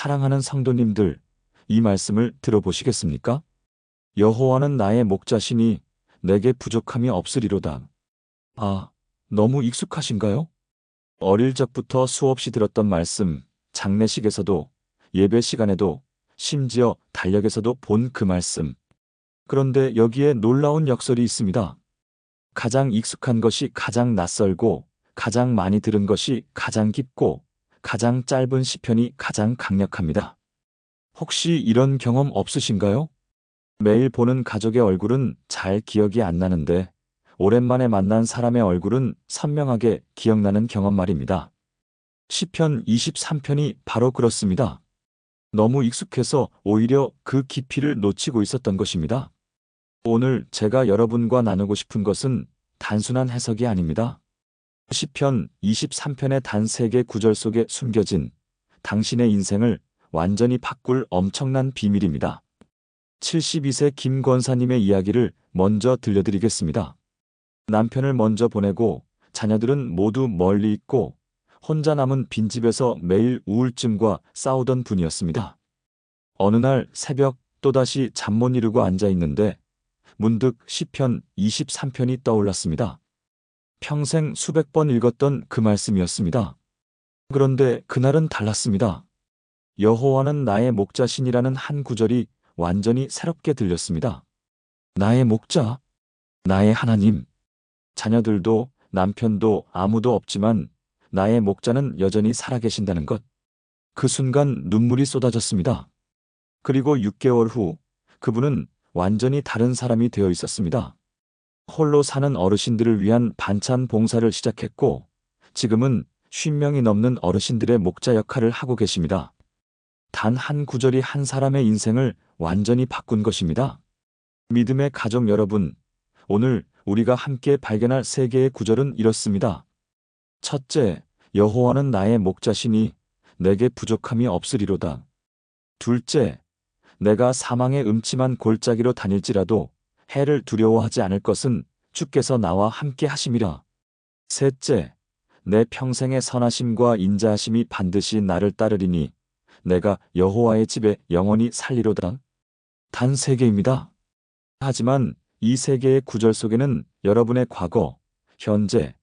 사랑하는 성도님들, 이 말씀을 들어보시겠습니까? 여호와는 나의 목자시니 내게 부족함이 없으리로다. 아, 너무 익숙하신가요? 어릴 적부터 수없이 들었던 말씀, 장례식에서도, 예배 시간에도, 심지어 달력에서도 본 그 말씀. 그런데 여기에 놀라운 역설이 있습니다. 가장 익숙한 것이 가장 낯설고, 가장 많이 들은 것이 가장 깊고, 가장 짧은 시편이 가장 강력합니다. 혹시 이런 경험 없으신가요? 매일 보는 가족의 얼굴은 잘 기억이 안 나는데, 오랜만에 만난 사람의 얼굴은 선명하게 기억나는 경험 말입니다. 시편 23편이 바로 그렇습니다. 너무 익숙해서 오히려 그 깊이를 놓치고 있었던 것입니다. 오늘 제가 여러분과 나누고 싶은 것은 단순한 해석이 아닙니다. 시편 23편의 단 3개 구절 속에 숨겨진 당신의 인생을 완전히 바꿀 엄청난 비밀입니다. 72세 김 권사님의 이야기를 먼저 들려드리겠습니다. 남편을 먼저 보내고 자녀들은 모두 멀리 있고 혼자 남은 빈집에서 매일 우울증과 싸우던 분이었습니다. 어느 날 새벽 또다시 잠 못 이루고 앉아 있는데 문득 시편 23편이 떠올랐습니다. 평생 수백 번 읽었던 그 말씀이었습니다. 그런데 그날은 달랐습니다. 여호와는 나의 목자시니라는 한 구절이 완전히 새롭게 들렸습니다. 나의 목자, 나의 하나님. 자녀들도 남편도 아무도 없지만 나의 목자는 여전히 살아계신다는 것. 그 순간 눈물이 쏟아졌습니다. 그리고 6개월 후 그분은 완전히 다른 사람이 되어 있었습니다. 홀로 사는 어르신들을 위한 반찬 봉사를 시작했고 지금은 50명이 넘는 어르신들의 목자 역할을 하고 계십니다. 단 한 구절이 한 사람의 인생을 완전히 바꾼 것입니다. 믿음의 가족 여러분, 오늘 우리가 함께 발견할 3개의 구절은 이렇습니다. 첫째, 여호와는 나의 목자시니 내게 부족함이 없으리로다. 둘째, 내가 사망의 음침한 골짜기로 다닐지라도 해를 두려워하지 않을 것은 주께서 나와 함께 하심이라. 셋째, 내 평생의 선하심과 인자하심이 반드시 나를 따르리니 내가 여호와의 집에 영원히 살리로다. 단 3개입니다. 하지만 이 3개의 구절 속에는 여러분의 과거, 현재,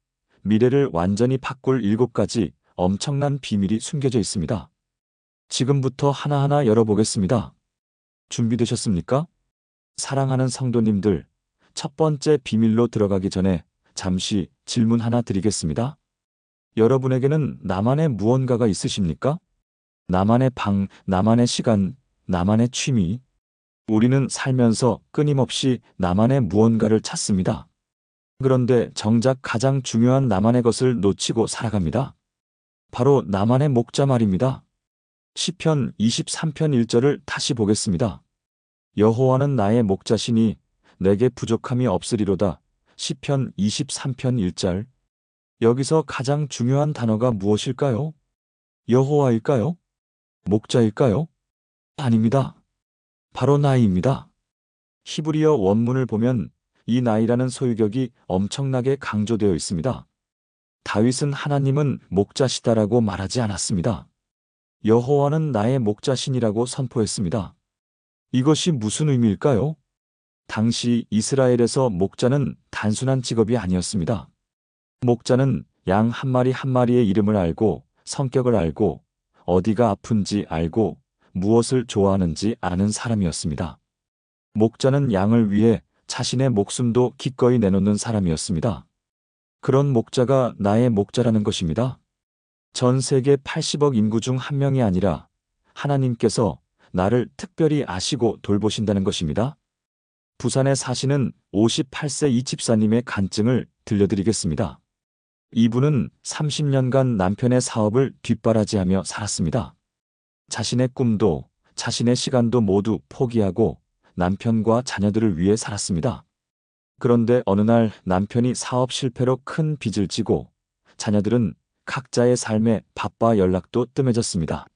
미래를 완전히 바꿀 7가지 엄청난 비밀이 숨겨져 있습니다. 지금부터 하나하나 열어보겠습니다. 준비되셨습니까? 사랑하는 성도님들, 첫 번째 비밀로 들어가기 전에 잠시 질문 하나 드리겠습니다. 여러분에게는 나만의 무언가가 있으십니까? 나만의 방, 나만의 시간, 나만의 취미. 우리는 살면서 끊임없이 나만의 무언가를 찾습니다. 그런데 정작 가장 중요한 나만의 것을 놓치고 살아갑니다. 바로 나만의 목자 말입니다. 시편 23편 1절을 다시 보겠습니다. 여호와는 나의 목자시니 내게 부족함이 없으리로다. 시편 23편 1절. 여기서 가장 중요한 단어가 무엇일까요? 여호와일까요? 목자일까요? 아닙니다. 바로 나입니다. 히브리어 원문을 보면 이 나이라는 소유격이 엄청나게 강조되어 있습니다. 다윗은 하나님은 목자시다라고 말하지 않았습니다. 여호와는 나의 목자신이라고 선포했습니다. 이것이 무슨 의미일까요? 당시 이스라엘에서 목자는 단순한 직업이 아니었습니다. 목자는 양 한 마리 한 마리의 이름을 알고 성격을 알고 어디가 아픈지 알고 무엇을 좋아하는지 아는 사람이었습니다. 목자는 양을 위해 자신의 목숨도 기꺼이 내놓는 사람이었습니다. 그런 목자가 나의 목자라는 것입니다. 전 세계 80억 인구 중 한 명이 아니라 하나님께서 나를 특별히 아시고 돌보신다는 것입니다. 부산에 사시는 58세 이 집사님의 간증을 들려드리겠습니다. 이분은 30년간 남편의 사업을 뒷바라지하며 살았습니다. 자신의 꿈도 자신의 시간도 모두 포기하고 남편과 자녀들을 위해 살았습니다. 그런데 어느 날 남편이 사업 실패로 큰 빚을 지고 자녀들은 각자의 삶에 바빠 연락도 뜸해졌습니다.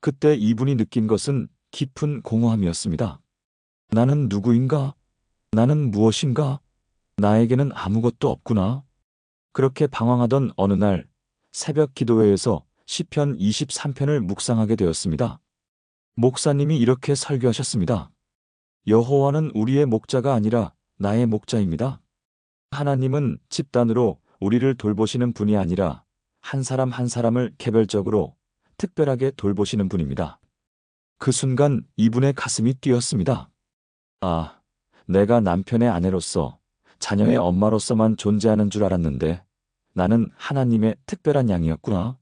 그때 이분이 느낀 것은 깊은 공허함이었습니다. 나는 누구인가? 나는 무엇인가? 나에게는 아무것도 없구나. 그렇게 방황하던 어느 날 새벽 기도회에서 시편 23편을 묵상하게 되었습니다. 목사님이 이렇게 설교하셨습니다. 여호와는 우리의 목자가 아니라 나의 목자입니다. 하나님은 집단으로 우리를 돌보시는 분이 아니라 한 사람 한 사람을 개별적으로 특별하게 돌보시는 분입니다. 그 순간 이분의 가슴이 뛰었습니다. 아, 내가 남편의 아내로서 자녀의 엄마로서만 존재하는 줄 알았는데 나는 하나님의 특별한 양이었구나.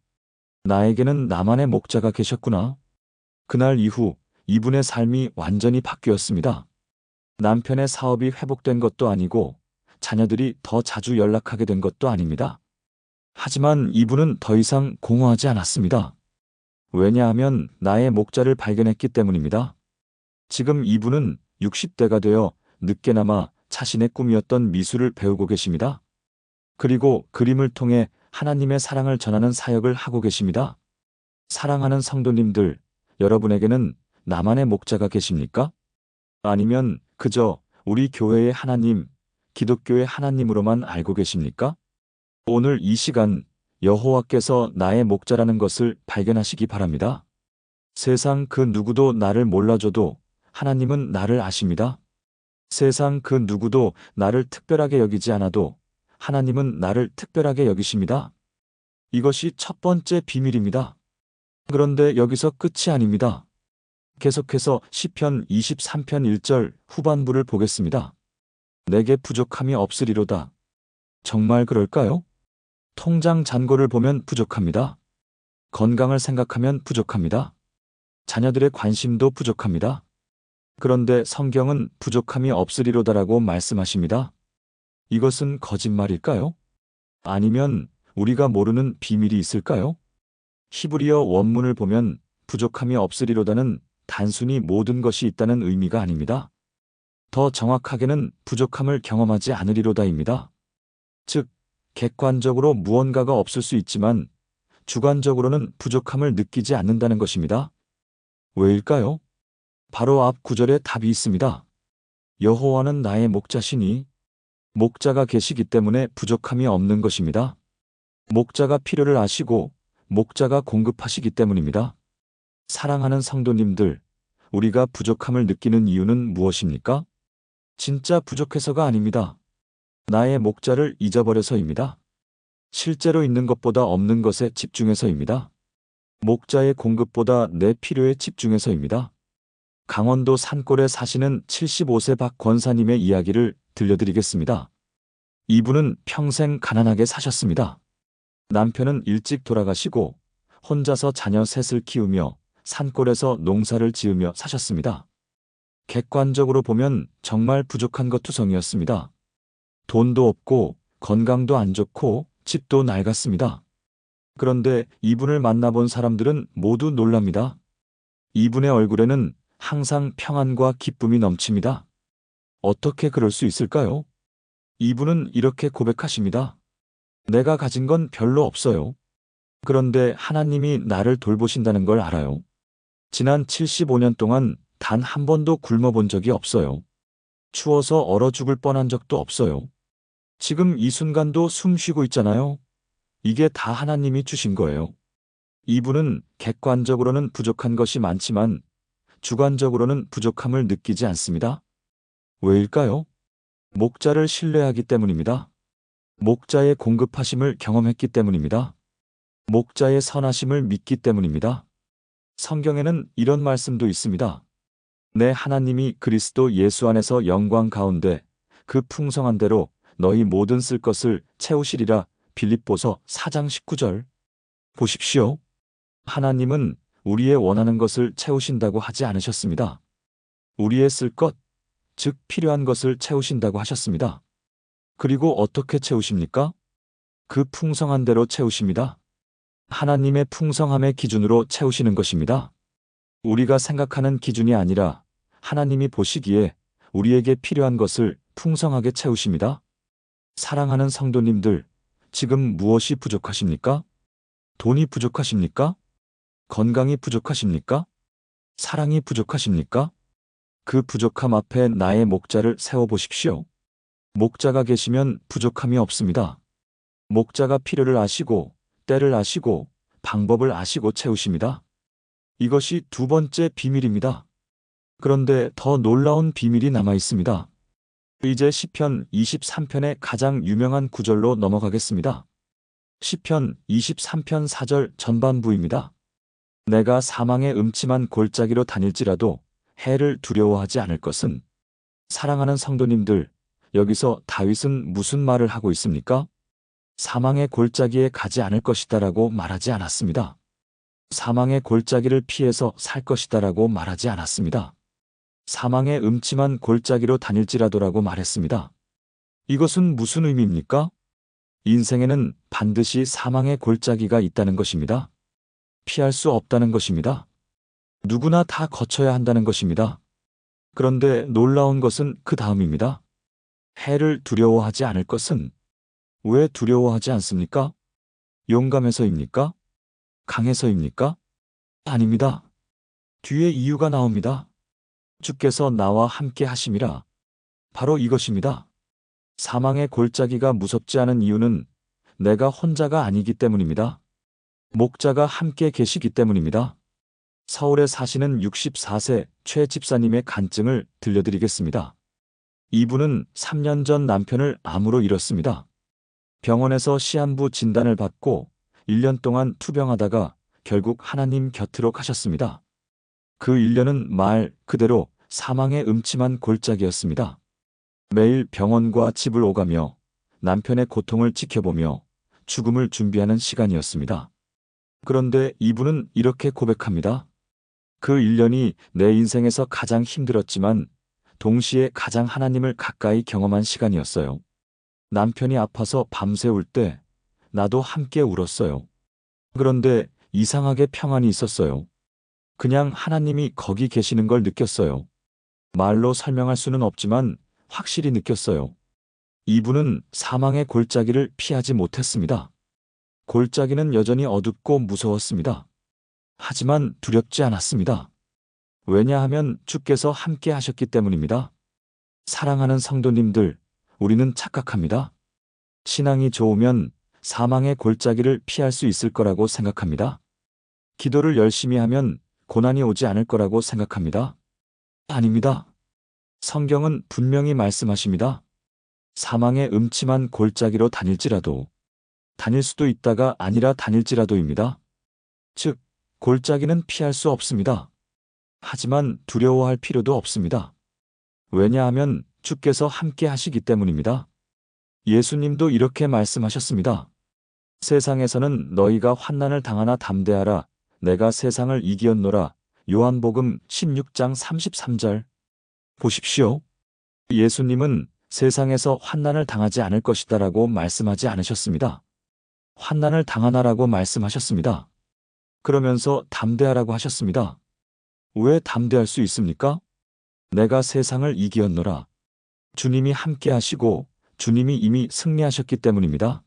나에게는 나만의 목자가 계셨구나. 그날 이후 이분의 삶이 완전히 바뀌었습니다. 남편의 사업이 회복된 것도 아니고 자녀들이 더 자주 연락하게 된 것도 아닙니다. 하지만 이분은 더 이상 공허하지 않았습니다. 왜냐하면 나의 목자를 발견했기 때문입니다. 지금 이분은 60대가 되어 늦게나마 자신의 꿈이었던 미술을 배우고 계십니다. 그리고 그림을 통해 하나님의 사랑을 전하는 사역을 하고 계십니다. 사랑하는 성도님들, 여러분에게는 나만의 목자가 계십니까? 아니면 그저 우리 교회의 하나님, 기독교의 하나님으로만 알고 계십니까? 오늘 이 시간 여호와께서 나의 목자라는 것을 발견하시기 바랍니다. 세상 그 누구도 나를 몰라줘도 하나님은 나를 아십니다. 세상 그 누구도 나를 특별하게 여기지 않아도 하나님은 나를 특별하게 여기십니다. 이것이 첫 번째 비밀입니다. 그런데 여기서 끝이 아닙니다. 계속해서 시편 23편 1절 후반부를 보겠습니다. 내게 부족함이 없으리로다. 정말 그럴까요? 통장 잔고를 보면 부족합니다. 건강을 생각하면 부족합니다. 자녀들의 관심도 부족합니다. 그런데 성경은 부족함이 없으리로다라고 말씀하십니다. 이것은 거짓말일까요? 아니면 우리가 모르는 비밀이 있을까요? 히브리어 원문을 보면 부족함이 없으리로다는 단순히 모든 것이 있다는 의미가 아닙니다. 더 정확하게는 부족함을 경험하지 않으리로다입니다. 즉, 객관적으로 무언가가 없을 수 있지만 주관적으로는 부족함을 느끼지 않는다는 것입니다. 왜일까요? 바로 앞 구절에 답이 있습니다. 여호와는 나의 목자시니 목자가 계시기 때문에 부족함이 없는 것입니다. 목자가 필요를 아시고 목자가 공급하시기 때문입니다. 사랑하는 성도님들, 우리가 부족함을 느끼는 이유는 무엇입니까? 진짜 부족해서가 아닙니다. 나의 목자를 잊어버려서입니다. 실제로 있는 것보다 없는 것에 집중해서입니다. 목자의 공급보다 내 필요에 집중해서입니다. 강원도 산골에 사시는 75세 박 권사님의 이야기를 들려드리겠습니다. 이분은 평생 가난하게 사셨습니다. 남편은 일찍 돌아가시고 혼자서 자녀 셋을 키우며 산골에서 농사를 지으며 사셨습니다. 객관적으로 보면 정말 부족한 것 투성이었습니다. 돈도 없고 건강도 안 좋고 집도 낡았습니다. 그런데 이분을 만나본 사람들은 모두 놀랍니다. 이분의 얼굴에는 항상 평안과 기쁨이 넘칩니다. 어떻게 그럴 수 있을까요? 이분은 이렇게 고백하십니다. 내가 가진 건 별로 없어요. 그런데 하나님이 나를 돌보신다는 걸 알아요. 지난 75년 동안 단 한 번도 굶어본 적이 없어요. 추워서 얼어 죽을 뻔한 적도 없어요. 지금 이 순간도 숨 쉬고 있잖아요. 이게 다 하나님이 주신 거예요. 이분은 객관적으로는 부족한 것이 많지만 주관적으로는 부족함을 느끼지 않습니다. 왜일까요? 목자를 신뢰하기 때문입니다. 목자의 공급하심을 경험했기 때문입니다. 목자의 선하심을 믿기 때문입니다. 성경에는 이런 말씀도 있습니다. 내 하나님이 그리스도 예수 안에서 영광 가운데 그 풍성한 대로 너희 모든 쓸 것을 채우시리라. 빌립보서 4장 19절. 보십시오. 하나님은 우리의 원하는 것을 채우신다고 하지 않으셨습니다. 우리의 쓸 것, 즉 필요한 것을 채우신다고 하셨습니다. 그리고 어떻게 채우십니까? 그 풍성한 대로 채우십니다. 하나님의 풍성함의 기준으로 채우시는 것입니다. 우리가 생각하는 기준이 아니라 하나님이 보시기에 우리에게 필요한 것을 풍성하게 채우십니다. 사랑하는 성도님들, 지금 무엇이 부족하십니까? 돈이 부족하십니까? 건강이 부족하십니까? 사랑이 부족하십니까? 그 부족함 앞에 나의 목자를 세워보십시오. 목자가 계시면 부족함이 없습니다. 목자가 필요를 아시고 때를 아시고 방법을 아시고 채우십니다. 이것이 두 번째 비밀입니다. 그런데 더 놀라운 비밀이 남아 있습니다. 이제 시편 23편의 가장 유명한 구절로 넘어가겠습니다. 시편 23편 4절 전반부입니다. 내가 사망의 음침한 골짜기로 다닐지라도 해를 두려워하지 않을 것은. 사랑하는 성도님들, 여기서 다윗은 무슨 말을 하고 있습니까? 사망의 골짜기에 가지 않을 것이다라고 말하지 않았습니다. 사망의 골짜기를 피해서 살 것이다라고 말하지 않았습니다. 사망의 음침한 골짜기로 다닐지라도라고 말했습니다. 이것은 무슨 의미입니까? 인생에는 반드시 사망의 골짜기가 있다는 것입니다. 피할 수 없다는 것입니다. 누구나 다 거쳐야 한다는 것입니다. 그런데 놀라운 것은 그 다음입니다. 해를 두려워하지 않을 것은. 왜 두려워하지 않습니까? 용감해서입니까? 강해서입니까? 아닙니다. 뒤에 이유가 나옵니다. 주께서 나와 함께 하심이라. 바로 이것입니다. 사망의 골짜기가 무섭지 않은 이유는 내가 혼자가 아니기 때문입니다. 목자가 함께 계시기 때문입니다. 서울에 사시는 64세 최 집사님의 간증을 들려드리겠습니다. 이분은 3년 전 남편을 암으로 잃었습니다. 병원에서 시한부 진단을 받고 1년 동안 투병하다가 결국 하나님 곁으로 가셨습니다. 그 1년은 말 그대로 사망의 음침한 골짜기였습니다. 매일 병원과 집을 오가며 남편의 고통을 지켜보며 죽음을 준비하는 시간이었습니다. 그런데 이분은 이렇게 고백합니다. 그 1년이 내 인생에서 가장 힘들었지만 동시에 가장 하나님을 가까이 경험한 시간이었어요. 남편이 아파서 밤새 울 때 나도 함께 울었어요. 그런데 이상하게 평안이 있었어요. 그냥 하나님이 거기 계시는 걸 느꼈어요. 말로 설명할 수는 없지만 확실히 느꼈어요. 이분은 사망의 골짜기를 피하지 못했습니다. 골짜기는 여전히 어둡고 무서웠습니다. 하지만 두렵지 않았습니다. 왜냐하면 주께서 함께 하셨기 때문입니다. 사랑하는 성도님들, 우리는 착각합니다. 신앙이 좋으면 사망의 골짜기를 피할 수 있을 거라고 생각합니다. 기도를 열심히 하면 고난이 오지 않을 거라고 생각합니다. 아닙니다. 성경은 분명히 말씀하십니다. 사망의 음침한 골짜기로 다닐지라도, 다닐 수도 있다가 아니라 다닐지라도입니다. 즉, 골짜기는 피할 수 없습니다. 하지만 두려워할 필요도 없습니다. 왜냐하면 주께서 함께 하시기 때문입니다. 예수님도 이렇게 말씀하셨습니다. 세상에서는 너희가 환난을 당하나 담대하라. 내가 세상을 이기었노라. 요한복음 16장 33절. 보십시오. 예수님은 세상에서 환난을 당하지 않을 것이다라고 말씀하지 않으셨습니다. 환난을 당하나라고 말씀하셨습니다. 그러면서 담대하라고 하셨습니다. 왜 담대할 수 있습니까? 내가 세상을 이기었노라. 주님이 함께 하시고 주님이 이미 승리하셨기 때문입니다.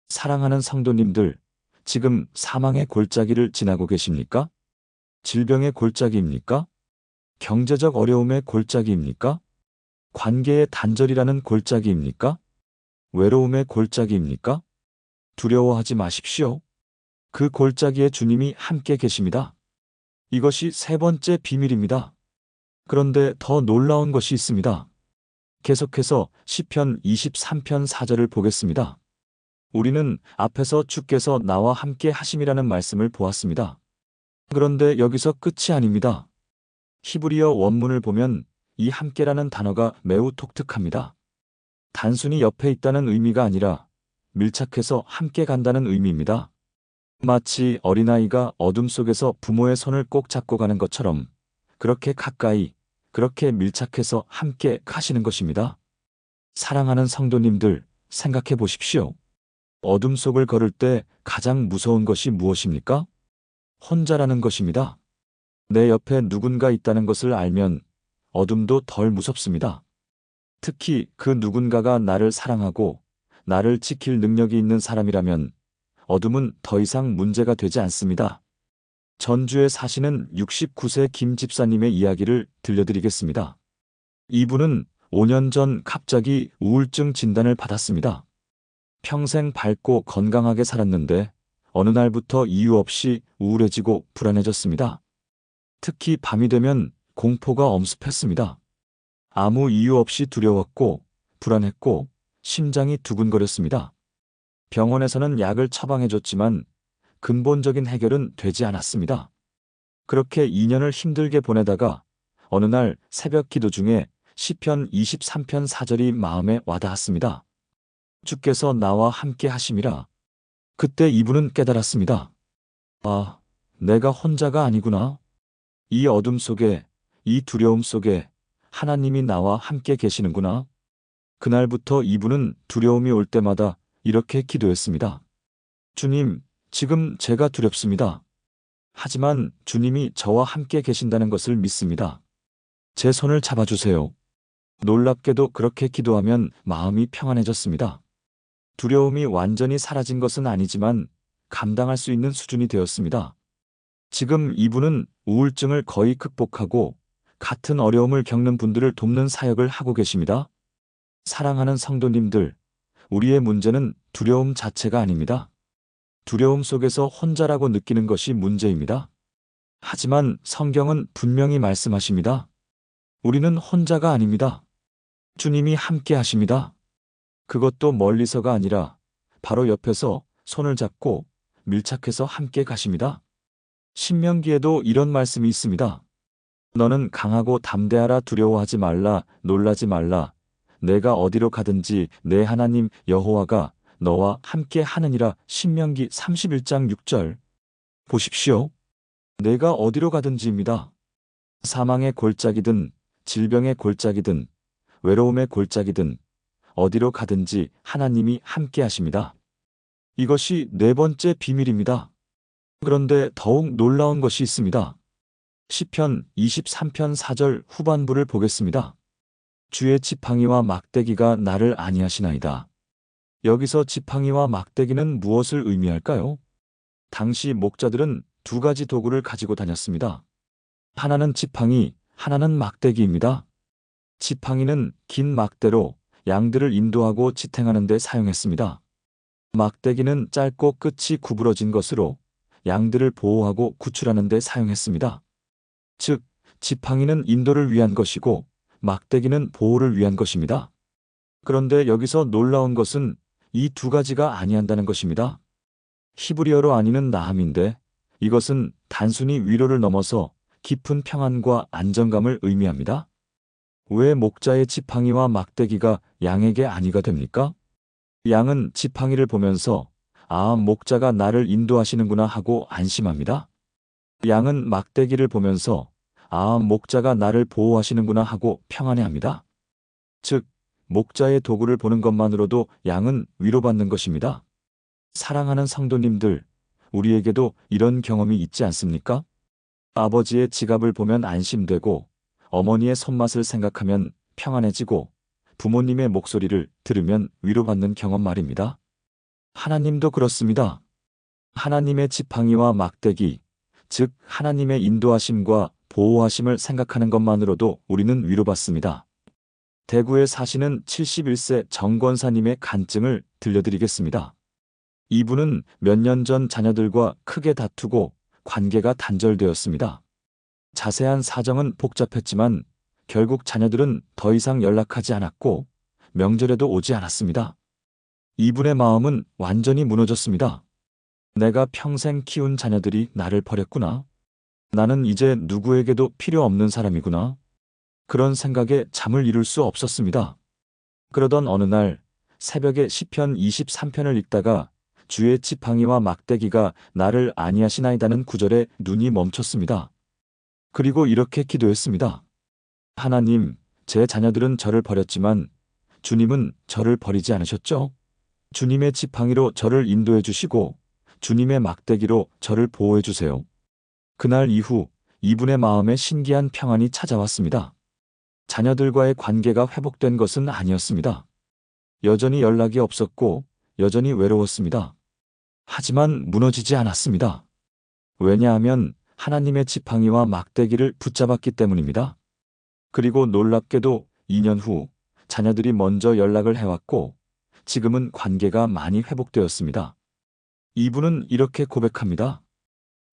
사랑하는 성도님들, 지금 사망의 골짜기를 지나고 계십니까? 질병의 골짜기입니까? 경제적 어려움의 골짜기입니까? 관계의 단절이라는 골짜기입니까? 외로움의 골짜기입니까? 두려워하지 마십시오. 그 골짜기에 주님이 함께 계십니다. 이것이 세 번째 비밀입니다. 그런데 더 놀라운 것이 있습니다. 계속해서 시편 23편 4절을 보겠습니다. 우리는 앞에서 주께서 나와 함께 하심이라는 말씀을 보았습니다. 그런데 여기서 끝이 아닙니다. 히브리어 원문을 보면 이 함께라는 단어가 매우 독특합니다. 단순히 옆에 있다는 의미가 아니라 밀착해서 함께 간다는 의미입니다. 마치 어린아이가 어둠 속에서 부모의 손을 꼭 잡고 가는 것처럼 그렇게 가까이, 그렇게 밀착해서 함께 가시는 것입니다. 사랑하는 성도님들, 생각해 보십시오. 어둠 속을 걸을 때 가장 무서운 것이 무엇입니까? 혼자라는 것입니다. 내 옆에 누군가 있다는 것을 알면 어둠도 덜 무섭습니다. 특히 그 누군가가 나를 사랑하고 나를 지킬 능력이 있는 사람이라면 어둠은 더 이상 문제가 되지 않습니다. 전주에 사시는 69세 김 집사님의 이야기를 들려드리겠습니다. 이분은 5년 전 갑자기 우울증 진단을 받았습니다. 평생 밝고 건강하게 살았는데 어느 날부터 이유 없이 우울해지고 불안해졌습니다. 특히 밤이 되면 공포가 엄습했습니다. 아무 이유 없이 두려웠고 불안했고 심장이 두근거렸습니다. 병원에서는 약을 처방해줬지만 근본적인 해결은 되지 않았습니다. 그렇게 2년을 힘들게 보내다가 어느 날 새벽 기도 중에 시편 23편 4절이 마음에 와닿았습니다. 주께서 나와 함께 하심이라. 그때 이분은 깨달았습니다. 아, 내가 혼자가 아니구나. 이 어둠 속에, 이 두려움 속에 하나님이 나와 함께 계시는구나. 그날부터 이분은 두려움이 올 때마다 이렇게 기도했습니다. 주님, 지금 제가 두렵습니다. 하지만 주님이 저와 함께 계신다는 것을 믿습니다. 제 손을 잡아주세요. 놀랍게도 그렇게 기도하면 마음이 평안해졌습니다. 두려움이 완전히 사라진 것은 아니지만 감당할 수 있는 수준이 되었습니다. 지금 이분은 우울증을 거의 극복하고 같은 어려움을 겪는 분들을 돕는 사역을 하고 계십니다. 사랑하는 성도님들, 우리의 문제는 두려움 자체가 아닙니다. 두려움 속에서 혼자라고 느끼는 것이 문제입니다. 하지만 성경은 분명히 말씀하십니다. 우리는 혼자가 아닙니다. 주님이 함께 하십니다. 그것도 멀리서가 아니라 바로 옆에서 손을 잡고 밀착해서 함께 가십니다. 신명기에도 이런 말씀이 있습니다. 너는 강하고 담대하라. 두려워하지 말라. 놀라지 말라. 내가 어디로 가든지 내 하나님 여호와가 너와 함께 하느니라. 신명기 31장 6절. 보십시오. 내가 어디로 가든지입니다. 사망의 골짜기든 질병의 골짜기든 외로움의 골짜기든 어디로 가든지 하나님이 함께 하십니다. 이것이 네 번째 비밀입니다. 그런데 더욱 놀라운 것이 있습니다. 시편 23편 4절 후반부를 보겠습니다. 주의 지팡이와 막대기가 나를 안위하시나이다. 여기서 지팡이와 막대기는 무엇을 의미할까요? 당시 목자들은 두 가지 도구를 가지고 다녔습니다. 하나는 지팡이, 하나는 막대기입니다. 지팡이는 긴 막대로 양들을 인도하고 지탱하는 데 사용했습니다. 막대기는 짧고 끝이 구부러진 것으로 양들을 보호하고 구출하는 데 사용했습니다. 즉, 지팡이는 인도를 위한 것이고 막대기는 보호를 위한 것입니다. 그런데 여기서 놀라운 것은 이 두 가지가 아니한다는 것입니다. 히브리어로 아니는 나함인데 이것은 단순히 위로를 넘어서 깊은 평안과 안정감을 의미합니다. 왜 목자의 지팡이와 막대기가 양에게 안위가 됩니까? 양은 지팡이를 보면서 아, 목자가 나를 인도하시는구나 하고 안심합니다. 양은 막대기를 보면서 아, 목자가 나를 보호하시는구나 하고 평안해합니다. 즉, 목자의 도구를 보는 것만으로도 양은 위로받는 것입니다. 사랑하는 성도님들, 우리에게도 이런 경험이 있지 않습니까? 아버지의 지갑을 보면 안심되고 어머니의 손맛을 생각하면 평안해지고 부모님의 목소리를 들으면 위로받는 경험 말입니다. 하나님도 그렇습니다. 하나님의 지팡이와 막대기, 즉 하나님의 인도하심과 보호하심을 생각하는 것만으로도 우리는 위로받습니다. 대구에 사시는 71세 정권사님의 간증을 들려드리겠습니다. 이분은 몇 년 전 자녀들과 크게 다투고 관계가 단절되었습니다. 자세한 사정은 복잡했지만 결국 자녀들은 더 이상 연락하지 않았고 명절에도 오지 않았습니다. 이분의 마음은 완전히 무너졌습니다. 내가 평생 키운 자녀들이 나를 버렸구나. 나는 이제 누구에게도 필요 없는 사람이구나. 그런 생각에 잠을 이룰 수 없었습니다. 그러던 어느 날 새벽에 시편 23편을 읽다가 주의 지팡이와 막대기가 나를 안위하시나이다는 구절에 눈이 멈췄습니다. 그리고 이렇게 기도했습니다. 하나님, 제 자녀들은 저를 버렸지만 주님은 저를 버리지 않으셨죠? 주님의 지팡이로 저를 인도해 주시고 주님의 막대기로 저를 보호해 주세요. 그날 이후 이분의 마음에 신기한 평안이 찾아왔습니다. 자녀들과의 관계가 회복된 것은 아니었습니다. 여전히 연락이 없었고 여전히 외로웠습니다. 하지만 무너지지 않았습니다. 왜냐하면 하나님의 지팡이와 막대기를 붙잡았기 때문입니다. 그리고 놀랍게도 2년 후 자녀들이 먼저 연락을 해왔고 지금은 관계가 많이 회복되었습니다. 이분은 이렇게 고백합니다.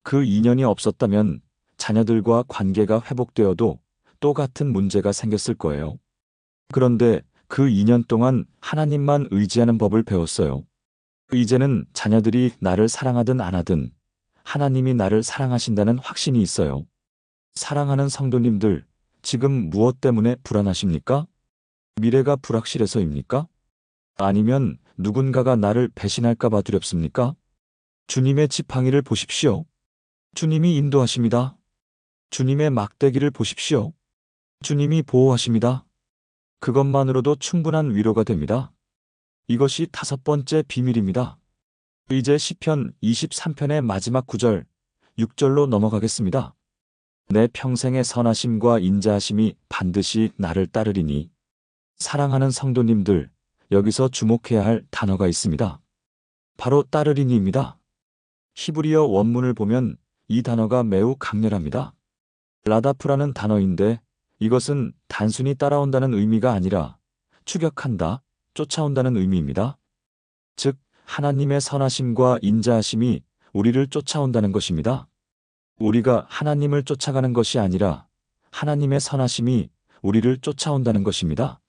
그 인연이 없었다면 자녀들과 관계가 회복되어도 똑같은 문제가 생겼을 거예요. 그런데 그 2년 동안 하나님만 의지하는 법을 배웠어요. 이제는 자녀들이 나를 사랑하든 안 하든 하나님이 나를 사랑하신다는 확신이 있어요. 사랑하는 성도님들, 지금 무엇 때문에 불안하십니까? 미래가 불확실해서입니까? 아니면 누군가가 나를 배신할까 봐 두렵습니까? 주님의 지팡이를 보십시오. 주님이 인도하십니다. 주님의 막대기를 보십시오. 주님이 보호하십니다. 그것만으로도 충분한 위로가 됩니다. 이것이 5번째 비밀입니다. 이제 시편 23편의 마지막 구절, 6절로 넘어가겠습니다. 내 평생의 선하심과 인자하심이 반드시 나를 따르리니. 사랑하는 성도님들, 여기서 주목해야 할 단어가 있습니다. 바로 따르리니입니다. 히브리어 원문을 보면 이 단어가 매우 강렬합니다. 라다프라는 단어인데 이것은 단순히 따라온다는 의미가 아니라 추격한다, 쫓아온다는 의미입니다. 즉, 하나님의 선하심과 인자하심이 우리를 쫓아온다는 것입니다. 우리가 하나님을 쫓아가는 것이 아니라 하나님의 선하심이 우리를 쫓아온다는 것입니다.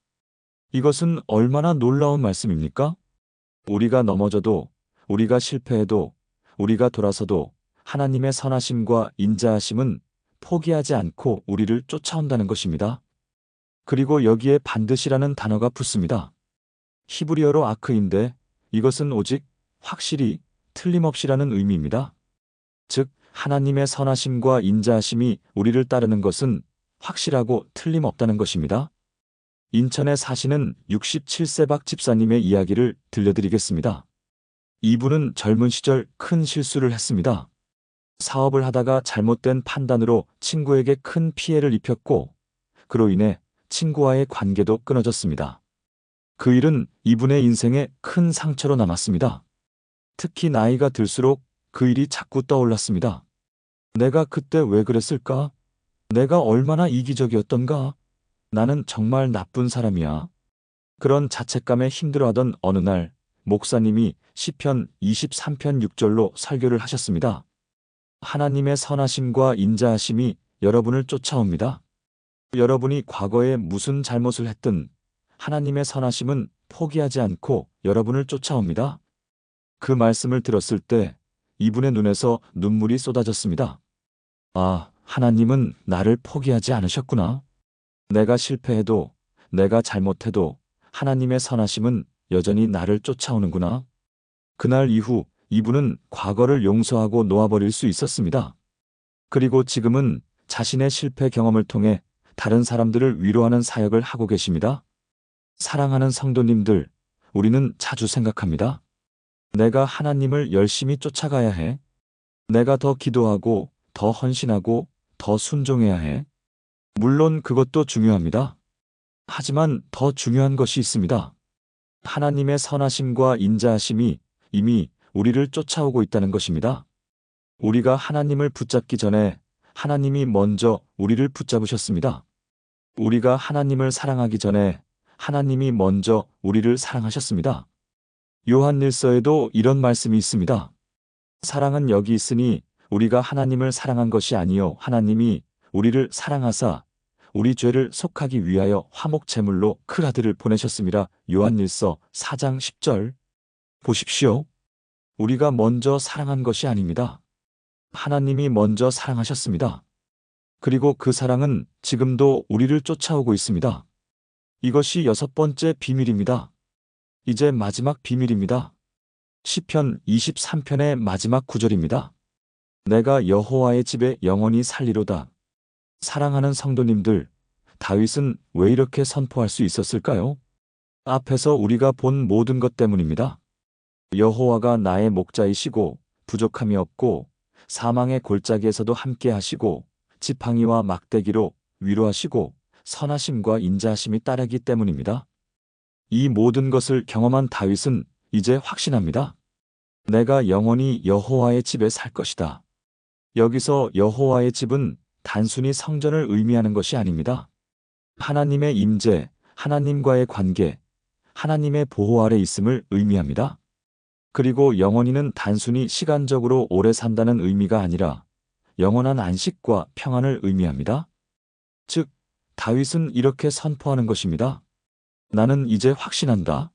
이것은 얼마나 놀라운 말씀입니까? 우리가 넘어져도, 우리가 실패해도, 우리가 돌아서도 하나님의 선하심과 인자하심은 포기하지 않고 우리를 쫓아온다는 것입니다. 그리고 여기에 반드시라는 단어가 붙습니다. 히브리어로 아크인데 이것은 오직, 확실히, 틀림없이라는 의미입니다. 즉, 하나님의 선하심과 인자하심이 우리를 따르는 것은 확실하고 틀림없다는 것입니다. 인천에 사시는 67세 박 집사님의 이야기를 들려드리겠습니다. 이분은 젊은 시절 큰 실수를 했습니다. 사업을 하다가 잘못된 판단으로 친구에게 큰 피해를 입혔고, 그로 인해 친구와의 관계도 끊어졌습니다. 그 일은 이분의 인생에 큰 상처로 남았습니다. 특히 나이가 들수록 그 일이 자꾸 떠올랐습니다. 내가 그때 왜 그랬을까? 내가 얼마나 이기적이었던가? 나는 정말 나쁜 사람이야. 그런 자책감에 힘들어하던 어느 날 목사님이 시편 23편 6절로 설교를 하셨습니다. 하나님의 선하심과 인자하심이 여러분을 쫓아옵니다. 여러분이 과거에 무슨 잘못을 했든 하나님의 선하심은 포기하지 않고 여러분을 쫓아옵니다. 그 말씀을 들었을 때 이분의 눈에서 눈물이 쏟아졌습니다. 아, 하나님은 나를 포기하지 않으셨구나. 내가 실패해도, 내가 잘못해도 하나님의 선하심은 여전히 나를 쫓아오는구나. 그날 이후 이분은 과거를 용서하고 놓아버릴 수 있었습니다. 그리고 지금은 자신의 실패 경험을 통해 다른 사람들을 위로하는 사역을 하고 계십니다. 사랑하는 성도님들, 우리는 자주 생각합니다. 내가 하나님을 열심히 쫓아가야 해. 내가 더 기도하고, 더 헌신하고, 더 순종해야 해. 물론 그것도 중요합니다. 하지만 더 중요한 것이 있습니다. 하나님의 선하심과 인자하심이 이미 우리를 쫓아오고 있다는 것입니다. 우리가 하나님을 붙잡기 전에 하나님이 먼저 우리를 붙잡으셨습니다. 우리가 하나님을 사랑하기 전에 하나님이 먼저 우리를 사랑하셨습니다. 요한일서에도 이런 말씀이 있습니다. 사랑은 여기 있으니 우리가 하나님을 사랑한 것이 아니요 하나님이 우리를 사랑하사 우리 죄를 속하기 위하여 화목 제물로 그 아들을 보내셨음이라. 요한일서 4장 10절. 보십시오. 우리가 먼저 사랑한 것이 아닙니다. 하나님이 먼저 사랑하셨습니다. 그리고 그 사랑은 지금도 우리를 쫓아오고 있습니다. 이것이 6번째 비밀입니다. 이제 마지막 비밀입니다. 시편 23편의 마지막 구절입니다. 내가 여호와의 집에 영원히 살리로다. 사랑하는 성도님들, 다윗은 왜 이렇게 선포할 수 있었을까요? 앞에서 우리가 본 모든 것 때문입니다. 여호와가 나의 목자이시고 부족함이 없고 사망의 골짜기에서도 함께 하시고 지팡이와 막대기로 위로하시고 선하심과 인자하심이 따르기 때문입니다. 이 모든 것을 경험한 다윗은 이제 확신합니다. 내가 영원히 여호와의 집에 살 것이다. 여기서 여호와의 집은 단순히 성전을 의미하는 것이 아닙니다. 하나님의 임재, 하나님과의 관계, 하나님의 보호 아래 있음을 의미합니다. 그리고 영원히는 단순히 시간적으로 오래 산다는 의미가 아니라 영원한 안식과 평안을 의미합니다. 즉, 다윗은 이렇게 선포하는 것입니다. 나는 이제 확신한다.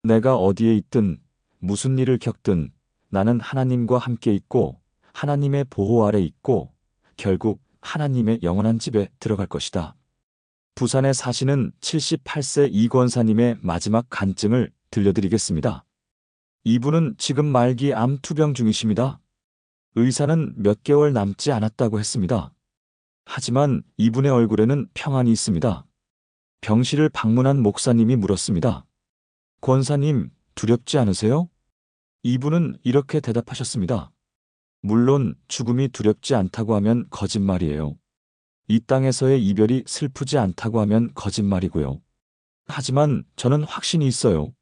내가 어디에 있든 무슨 일을 겪든 나는 하나님과 함께 있고 하나님의 보호 아래 있고 결국 하나님의 영원한 집에 들어갈 것이다. 부산에 사시는 78세 이권사님의 마지막 간증을 들려드리겠습니다. 이분은 지금 말기 암 투병 중이십니다. 의사는 몇 개월 남지 않았다고 했습니다. 하지만 이분의 얼굴에는 평안이 있습니다. 병실을 방문한 목사님이 물었습니다. 권사님, 두렵지 않으세요? 이분은 이렇게 대답하셨습니다. 물론 죽음이 두렵지 않다고 하면 거짓말이에요. 이 땅에서의 이별이 슬프지 않다고 하면 거짓말이고요. 하지만 저는 확신이 있어요.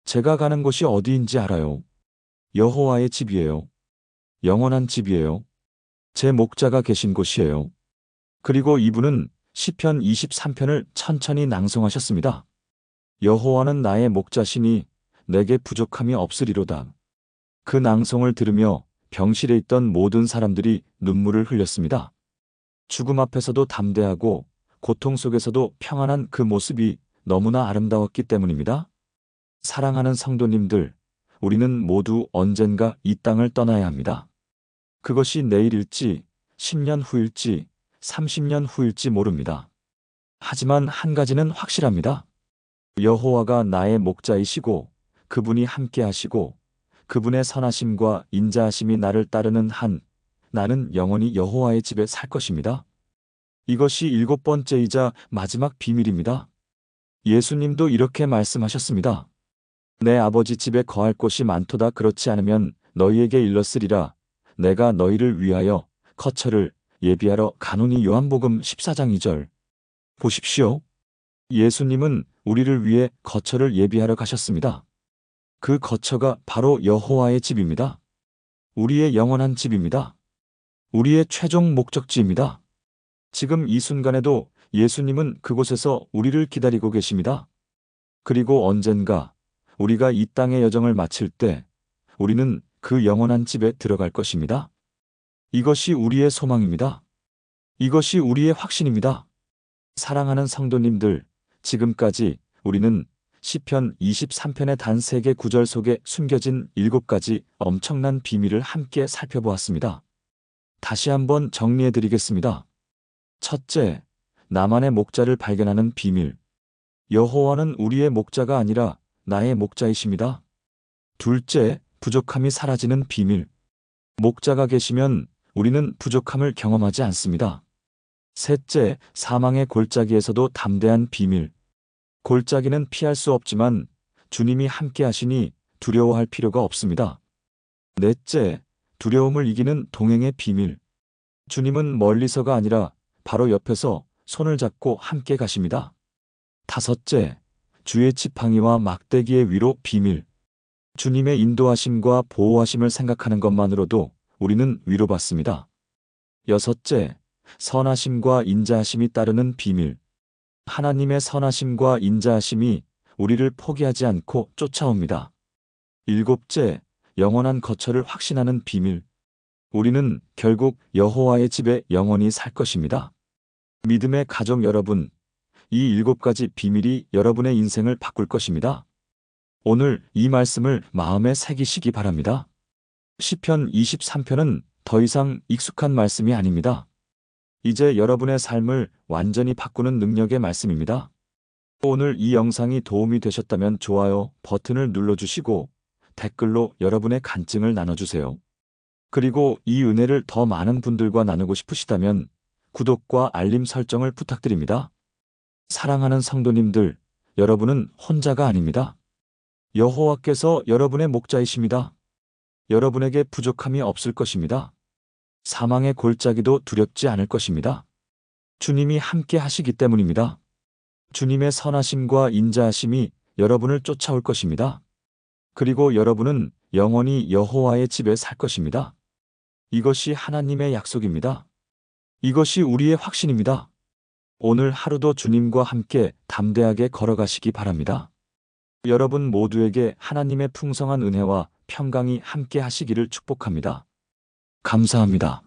제가 가는 곳이 어디인지 알아요. 여호와의 집이에요. 영원한 집이에요. 제 목자가 계신 곳이에요. 그리고 이분은 시편 23편을 천천히 낭송하셨습니다. 여호와는 나의 목자시니 내게 부족함이 없으리로다. 그 낭송을 들으며 병실에 있던 모든 사람들이 눈물을 흘렸습니다. 죽음 앞에서도 담대하고 고통 속에서도 평안한 그 모습이 너무나 아름다웠기 때문입니다. 사랑하는 성도님들, 우리는 모두 언젠가 이 땅을 떠나야 합니다. 그것이 내일일지, 10년 후일지, 30년 후일지 모릅니다. 하지만 한 가지는 확실합니다. 여호와가 나의 목자이시고 그분이 함께 하시고 그분의 선하심과 인자하심이 나를 따르는 한 나는 영원히 여호와의 집에 살 것입니다. 이것이 7번째이자 마지막 비밀입니다. 예수님도 이렇게 말씀하셨습니다. 내 아버지 집에 거할 곳이 많도다. 그렇지 않으면 너희에게 일렀으리라. 내가 너희를 위하여 거처를 예비하러 가노니. 요한복음 14장 2절. 보십시오. 예수님은 우리를 위해 거처를 예비하러 가셨습니다. 그 거처가 바로 여호와의 집입니다. 우리의 영원한 집입니다. 우리의 최종 목적지입니다. 지금 이 순간에도 예수님은 그곳에서 우리를 기다리고 계십니다. 그리고 언젠가 우리가 이 땅의 여정을 마칠 때 우리는 그 영원한 집에 들어갈 것입니다. 이것이 우리의 소망입니다. 이것이 우리의 확신입니다. 사랑하는 성도님들, 지금까지 우리는 시편 23편의 단 3개 구절 속에 숨겨진 7가지 엄청난 비밀을 함께 살펴보았습니다. 다시 한번 정리해드리겠습니다. 첫째, 나만의 목자를 발견하는 비밀. 여호와는 우리의 목자가 아니라 나의 목자이십니다. 둘째, 부족함이 사라지는 비밀. 목자가 계시면 우리는 부족함을 경험하지 않습니다. 셋째, 사망의 골짜기에서도 담대한 비밀. 골짜기는 피할 수 없지만 주님이 함께 하시니 두려워할 필요가 없습니다. 넷째, 두려움을 이기는 동행의 비밀. 주님은 멀리서가 아니라 바로 옆에서 손을 잡고 함께 가십니다. 다섯째, 주의 지팡이와 막대기의 위로 비밀. 주님의 인도하심과 보호하심을 생각하는 것만으로도 우리는 위로받습니다. 여섯째, 선하심과 인자하심이 따르는 비밀. 하나님의 선하심과 인자하심이 우리를 포기하지 않고 쫓아옵니다. 일곱째, 영원한 거처를 확신하는 비밀. 우리는 결국 여호와의 집에 영원히 살 것입니다. 믿음의 가족 여러분, 이 7가지 비밀이 여러분의 인생을 바꿀 것입니다. 오늘 이 말씀을 마음에 새기시기 바랍니다. 시편 23편은 더 이상 익숙한 말씀이 아닙니다. 이제 여러분의 삶을 완전히 바꾸는 능력의 말씀입니다. 오늘 이 영상이 도움이 되셨다면 좋아요 버튼을 눌러주시고 댓글로 여러분의 간증을 나눠주세요. 그리고 이 은혜를 더 많은 분들과 나누고 싶으시다면 구독과 알림 설정을 부탁드립니다. 사랑하는 성도님들, 여러분은 혼자가 아닙니다. 여호와께서 여러분의 목자이십니다. 여러분에게 부족함이 없을 것입니다. 사망의 골짜기도 두렵지 않을 것입니다. 주님이 함께 하시기 때문입니다. 주님의 선하심과 인자하심이 여러분을 쫓아올 것입니다. 그리고 여러분은 영원히 여호와의 집에 살 것입니다. 이것이 하나님의 약속입니다. 이것이 우리의 확신입니다. 오늘 하루도 주님과 함께 담대하게 걸어가시기 바랍니다. 여러분 모두에게 하나님의 풍성한 은혜와 평강이 함께 하시기를 축복합니다. 감사합니다.